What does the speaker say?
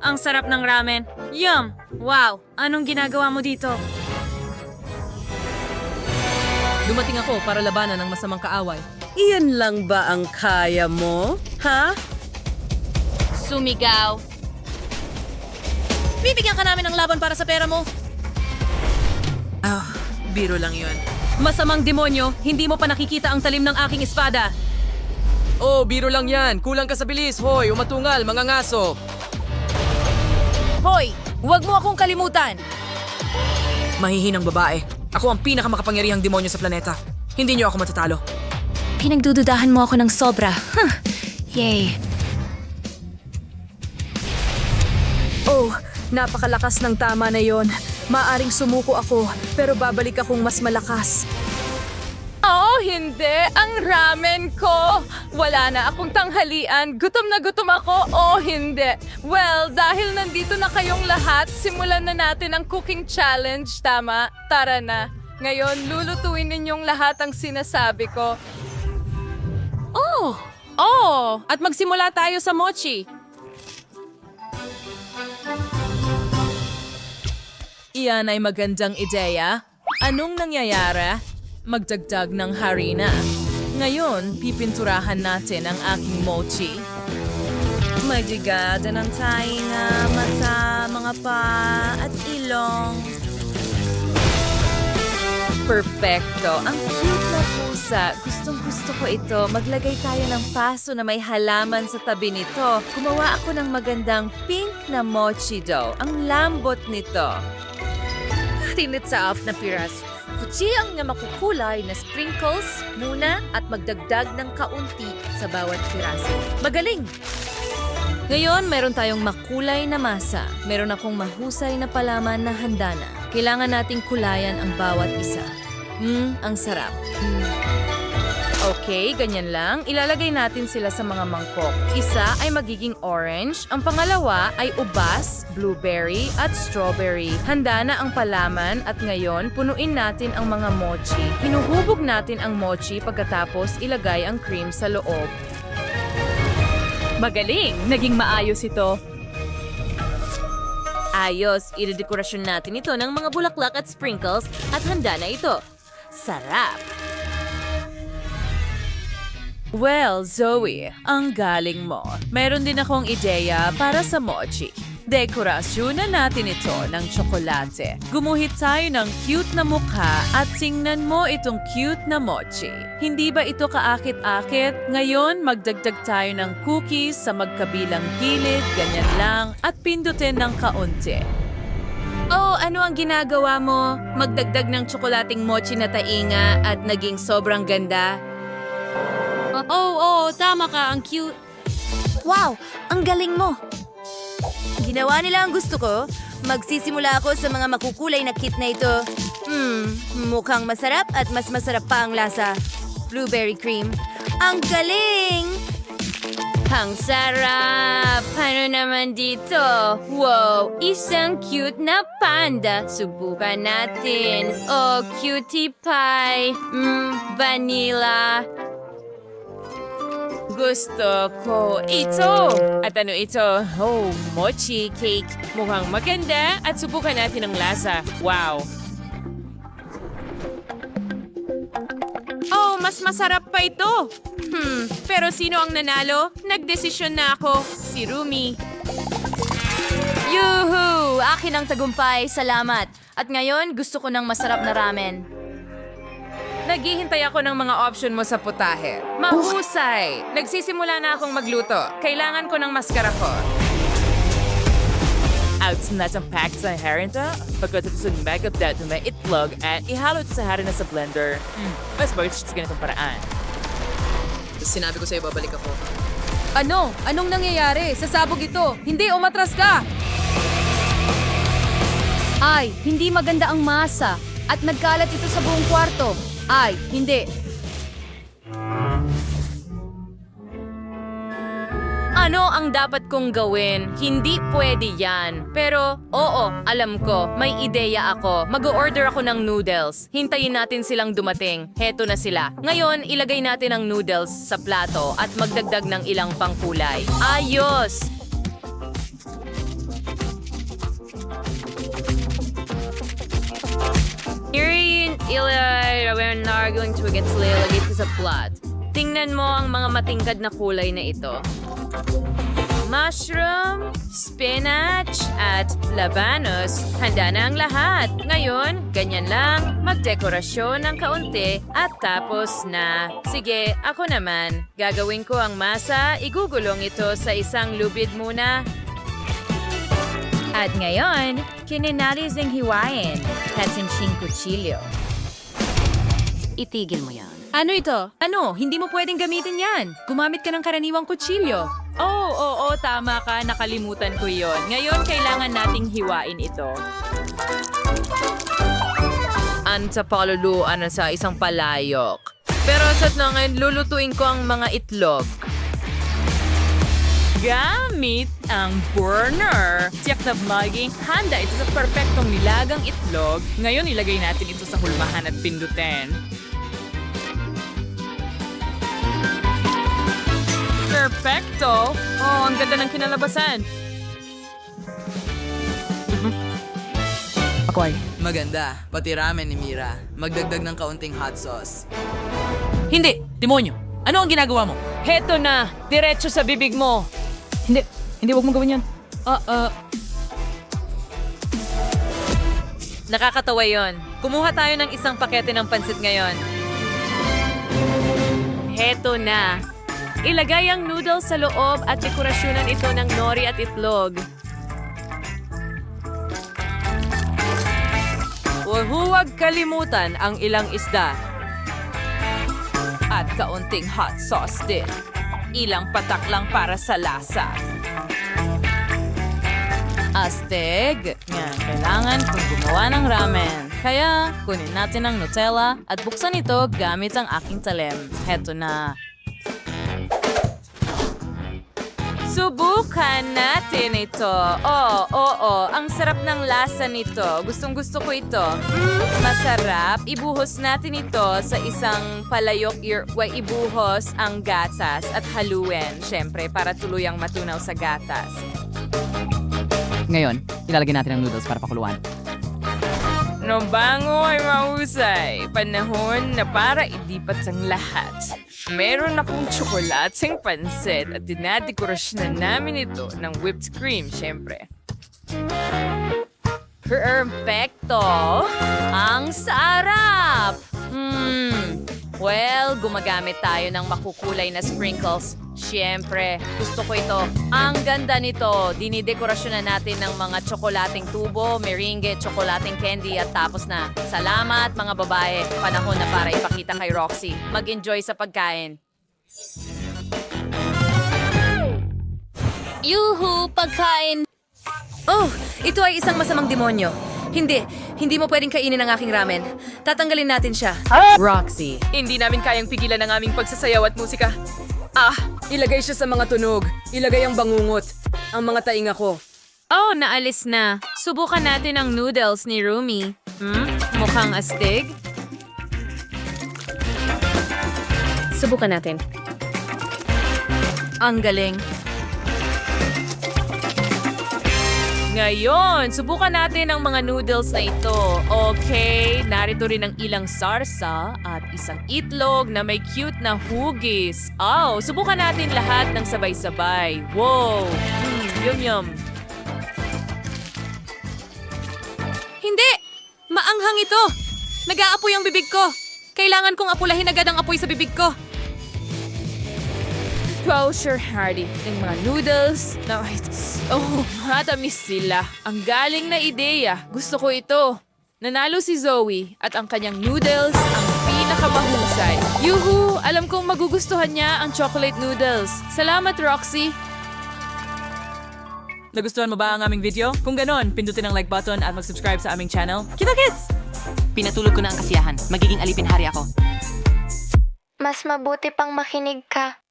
Ang sarap ng ramen. Yum! Wow! Anong ginagawa mo dito? Dumating ako para labanan ng masamang kaaway. Iyan lang ba ang kaya mo? Ha? Sumigaw. Bibigyan ka namin ng laban para sa pera mo. Biro lang yun. Masamang demonyo, hindi mo pa nakikita ang talim ng aking espada. Oh, biro lang yan. Kulang ka sa bilis. Hoy, umatungal, mga ngaso. Hoy! Huwag mo akong kalimutan! Mahihinang babae. Ako ang pinakamakapangyarihang demonyo sa planeta. Hindi niyo ako matatalo. Pinagdududahan mo ako ng sobra. Yay! Oh, napakalakas ng tama na yon. Maaring sumuko ako, pero babalik akong mas malakas. Oh, hindi! Ang ramen ko! Wala na akong tanghalian. Gutom na gutom ako. Oh, hindi. Well, dahil nandito na kayong lahat, simulan na natin ang cooking challenge, tama? Tara na. Ngayon, lulutuin ninyong lahat ang sinasabi ko. Oh! At magsimula tayo sa mochi. Iyan ay magandang ideya. Anong nangyayari? Magdagdag ng harina. Ngayon, pipinturahan natin ang aking mochi. Magigada ng tainga, mata, mga pa, at ilong. Perfecto. Ang cute na pusa. Gustong-gusto ko ito. Maglagay tayo ng paso na may halaman sa tabi nito. Gumawa ako ng magandang pink na mochi dough. Ang lambot nito. Tinit sa off na piras. Kutsiyang na makukulay na sprinkles muna at magdagdag ng kaunti sa bawat piraso. Magaling! Ngayon, meron tayong makulay na masa. Meron akong mahusay na palaman na handa na. Kailangan nating kulayan ang bawat isa. Ang sarap. Okay, ganyan lang. Ilalagay natin sila sa mga mangkok. Isa ay magiging orange, ang pangalawa ay ubas, blueberry at strawberry. Handa na ang palaman at ngayon punuin natin ang mga mochi. Hinuhubog natin ang mochi pagkatapos ilagay ang cream sa loob. Magaling! Naging maayos ito. Ayos, idedekorasyon natin ito ng mga bulaklak at sprinkles at handa na ito. Sarap! Well, Zoe, ang galing mo. Meron din akong ideya para sa mochi. Dekorasyon na natin ito ng tsokolate. Gumuhit tayo ng cute na mukha at tingnan mo itong cute na mochi. Hindi ba ito kaakit-akit? Ngayon, magdagdag tayo ng cookies sa magkabilang gilid, ganyan lang, at pindutin ng kaunti. Oh, ano ang ginagawa mo? Magdagdag ng tsokolating mochi na tainga at naging sobrang ganda? Oh, tama ka. Ang cute. Wow! Ang galing mo! Ginawa nila ang gusto ko. Magsisimula ako sa mga makukulay na kit na ito. Mukhang masarap at mas masarap pa ang lasa. Blueberry cream. Ang galing! Ang sarap! Paano naman dito? Wow! Isang cute na panda. Subukan natin. Oh, cutie pie. Vanilla. Gusto ko ito! At ano ito? Oh, mochi cake. Mukhang maganda at subukan natin ang lasa. Wow! Oh, mas masarap pa ito! Pero sino ang nanalo? Nagdesisyon na ako. Si Rumi. Yuhu! Akin ang tagumpay. Salamat. At ngayon, gusto ko ng masarap na ramen. Naghihintay ako ng mga option mo sa putahe. Mahusay! Nagsisimula na akong magluto. Kailangan ko ng maskara ko. Outsunod ang pack sa harina. Pagkatapos mag-up na may itlog at ihalo ito sa harina sa blender. Mas bagay sa ganitong paraan. Sinabi ko sa'yo, babalik ako. Ano? Anong nangyayari? Sasabog ito. Hindi, umatras ka! Ay, hindi maganda ang masa. At nagkalat ito sa buong kwarto. Ay, hindi. Ano ang dapat kong gawin? Hindi pwede yan. Pero, oo, alam ko. May ideya ako. Mag-order ako ng noodles. Hintayin natin silang dumating. Heto na sila. Ngayon, ilagay natin ang noodles sa plato at magdagdag ng ilang pangkulay. Ayos! Ilay, we're not going to get lagay ito sa plot. Tingnan mo ang mga matingkad na kulay na ito. Mushroom, spinach, at labanos. Handa na ang lahat. Ngayon, ganyan lang, magdekorasyon ng kaunti at tapos na. Sige, ako naman. Gagawin ko ang masa, igugulong ito sa isang lubid muna. At ngayon, kininalis ng hiwain. Katsinsing kutsilyo. Itigil mo yan. Ano ito? Ano? Hindi mo pwedeng gamitin yan. Gumamit ka ng karaniwang kutsilyo. Oo, tama ka. Nakalimutan ko yon. Ngayon, kailangan nating hiwain ito. Sa paluluan sa isang palayok. Pero sa ngayon, lulutuin ko ang mga itlog. Gamit ang burner. Tiyak na maging handa ito sa perpektong nilagang itlog. Ngayon, ilagay natin ito sa hulmahan at pindutin. Perfecto! Oh, ang ganda ng kinalabasan. Maganda. Pati ramen ni Mira. Magdagdag ng kaunting hot sauce. Hindi! Demonyo! Ano ang ginagawa mo? Heto na! Diretso sa bibig mo! Hindi, wag mo gawin yan. Nakakatawa yon. Kumuha tayo ng isang pakete ng pansit ngayon. Heto na. Ilagay ang noodles sa loob at dekorasyonan ito ng nori at itlog. Huwag kalimutan ang ilang isda. At kaunting hot sauce din. Ilang patak lang para sa lasa. Astig! Yan, kailangan kong gumawa ng ramen. Kaya, kunin natin ang Nutella at buksan ito gamit ang aking talim. Heto na. Subukan natin ito. Oo, ang sarap ng lasa nito. Gustong-gusto ko ito. Masarap. Ibuhos natin ito sa isang palayok. Ibuhos ang gatas at haluin. Siyempre, para tuluyang matunaw sa gatas. Ngayon, ilalagay natin ang noodles para pakuluan. Nung bango ay mahusay. Panahon na para ilipat ang lahat. Meron akong tsokolatseng pansit at dinadekorasyonan namin ito ng whipped cream, syempre. Perfecto! Ang sarap! Well, gumagamit tayo ng makukulay na sprinkles. Siyempre, gusto ko ito. Ang ganda nito. Dinidekorasyonan natin ng mga tsokolating tubo, meringue, tsokolating candy at tapos na. Salamat mga babae. Panahon na para ipakita kay Roxy. Mag-enjoy sa pagkain. Yuhu! Pagkain! Oh, ito ay isang masamang demonyo. Hindi mo pwedeng kainin ang aking ramen. Tatanggalin natin siya. Roxy. Hindi namin kayang pigilan ang aming pagsasayaw at musika. Ilagay siya sa mga tunog. Ilagay ang bangungot. Ang mga tainga ko. Oh, naalis na. Subukan natin ang noodles ni Rumi. Mukhang astig. Subukan natin. Ang galing. Ngayon, subukan natin ang mga noodles na ito. Okay, narito rin ang ilang sarsa at isang itlog na may cute na hugis. Subukan natin lahat ng sabay-sabay. Wow! Yum-yum. Hindi! Maanghang ito! Nag-aapoy ang bibig ko. Kailangan kong apulahin agad ang apoy sa bibig ko. Kosher Hardy ng mga noodles na matamis sila. Ang galing na ideya. Gusto ko ito. Nanalo si Zoe at ang kanyang noodles ang pinakamahusay. Yuhu! Alam kong magugustuhan niya ang chocolate noodles. Salamat, Roxy! Nagustuhan mo ba ang aming video? Kung ganon, pindutin ang like button at mag-subscribe sa aming channel. Kita-kits! Pinatulog ko na ang kasiyahan. Magiging alipin hari ako. Mas mabuti pang makinig ka.